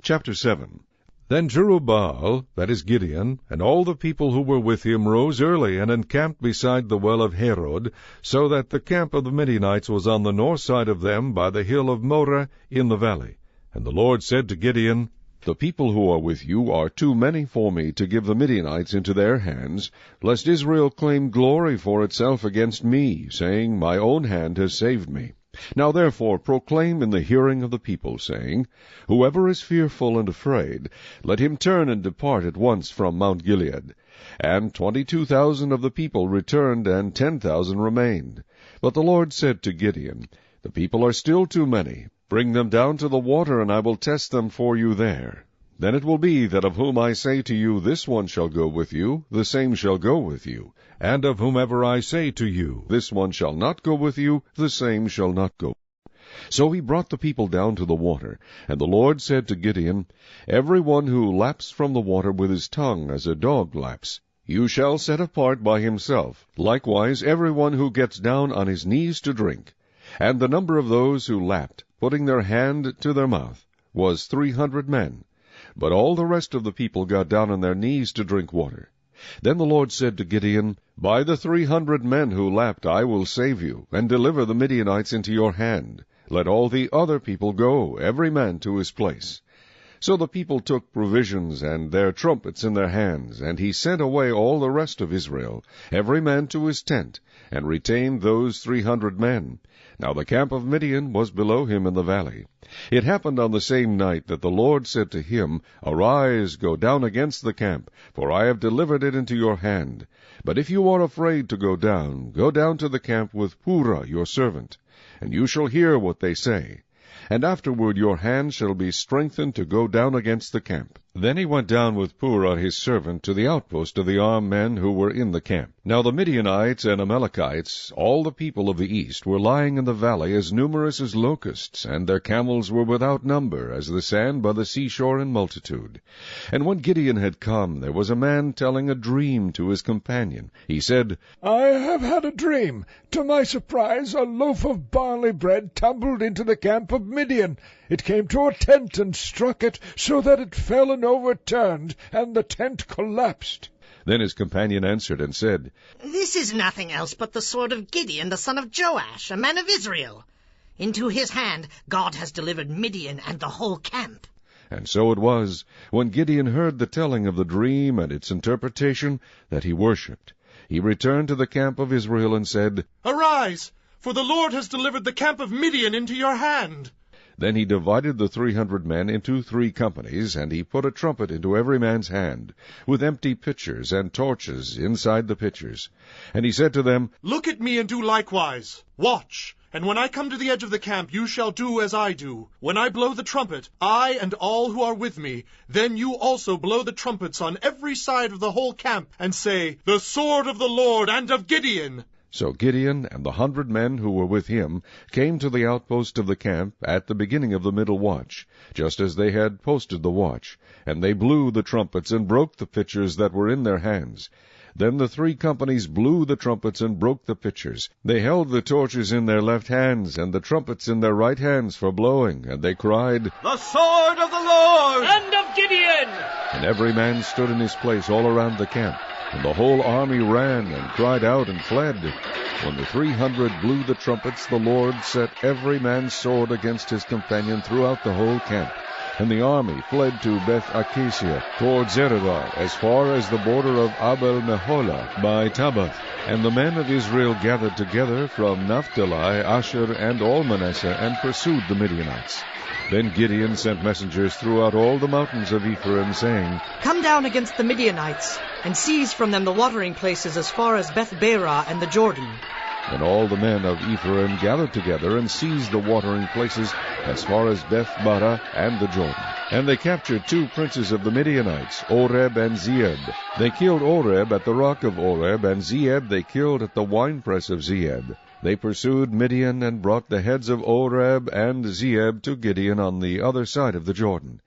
Chapter 7. Then Jerubbaal, that is Gideon, and all the people who were with him rose early and encamped beside the well of Harod, so that the camp of the Midianites was on the north side of them by the hill of Moreh in the valley. And the Lord said to Gideon, The people who are with you are too many for me to give the Midianites into their hands, lest Israel claim glory for itself against me, saying, My own hand has saved me. Now therefore proclaim in the hearing of the people, saying, Whoever is fearful and afraid, let him turn and depart at once from Mount Gilead. And 22,000 of the people returned, and 10,000 remained. But the Lord said to Gideon, The people are still too many. Bring them down to the water, and I will test them for you there. Then it will be that of whom I say to you, This one shall go with you, the same shall go with you. And of whomever I say to you, This one shall not go with you, the same shall not go. So he brought the people down to the water. And the Lord said to Gideon, Every one who laps from the water with his tongue, as a dog laps, you shall set apart by himself. Likewise every one who gets down on his knees to drink. And the number of those who lapped, putting their hand to their mouth, was 300 men. But all the rest of the people got down on their knees to drink water. Then the Lord said to Gideon, By the 300 men who lapped I will save you, and deliver the Midianites into your hand. Let all the other people go, every man to his place. So the people took provisions and their trumpets in their hands, and he sent away all the rest of Israel, every man to his tent, and retained those 300 men. Now the camp of Midian was below him in the valley. It happened on the same night that the Lord said to him, Arise, go down against the camp, for I have delivered it into your hand. But if you are afraid to go down to the camp with Purah your servant, and you shall hear what they say. And afterward your hand shall be strengthened to go down against the camp. Then he went down with Purah his servant to the outpost of the armed men who were in the camp. Now the Midianites and Amalekites, all the people of the east, were lying in the valley as numerous as locusts, and their camels were without number, as the sand by the seashore in multitude. And when Gideon had come, there was a man telling a dream to his companion. He said, I have had a dream. To my surprise, a loaf of barley bread tumbled into the camp of Midian. It came to a tent and struck it, so that it fell and overturned, and the tent collapsed. Then his companion answered and said, This is nothing else but the sword of Gideon, the son of Joash, a man of Israel. Into his hand God has delivered Midian and the whole camp. And so it was, when Gideon heard the telling of the dream and its interpretation, that he worshipped. He returned to the camp of Israel and said, Arise, for the Lord has delivered the camp of Midian into your hand. Then he divided the 300 men into 3 companies, and he put a trumpet into every man's hand, with empty pitchers and torches inside the pitchers. And he said to them, Look at me and do likewise. Watch, and when I come to the edge of the camp, you shall do as I do. When I blow the trumpet, I and all who are with me, then you also blow the trumpets on every side of the whole camp, and say, The sword of the Lord and of Gideon. So Gideon and the 100 men who were with him came to the outpost of the camp at the beginning of the middle watch, just as they had posted the watch. And they blew the trumpets and broke the pitchers that were in their hands. Then the 3 companies blew the trumpets and broke the pitchers. They held the torches in their left hands, and the trumpets in their right hands for blowing. And they cried, The sword of the Lord and of Gideon! And every man stood in his place all around the camp. And the whole army ran and cried out and fled. When the 300 blew the trumpets, the Lord set every man's sword against his companion throughout the whole camp. And the army fled to Beth-Acacia, toward Zeredar, as far as the border of Abel-Meholah by Tabbath. And the men of Israel gathered together from Naphtali, Asher, and all Manasseh, and pursued the Midianites. Then Gideon sent messengers throughout all the mountains of Ephraim, saying, Come down against the Midianites, and seize from them the watering places as far as Beth-Berah and the Jordan. Then all the men of Ephraim gathered together and seized the watering places as far as Beth-Barah and the Jordan. And they captured 2 princes of the Midianites, Oreb and Zeeb. They killed Oreb at the rock of Oreb, and Zeeb they killed at the winepress of Zeeb. They pursued Midian and brought the heads of Oreb and Zeeb to Gideon on the other side of the Jordan.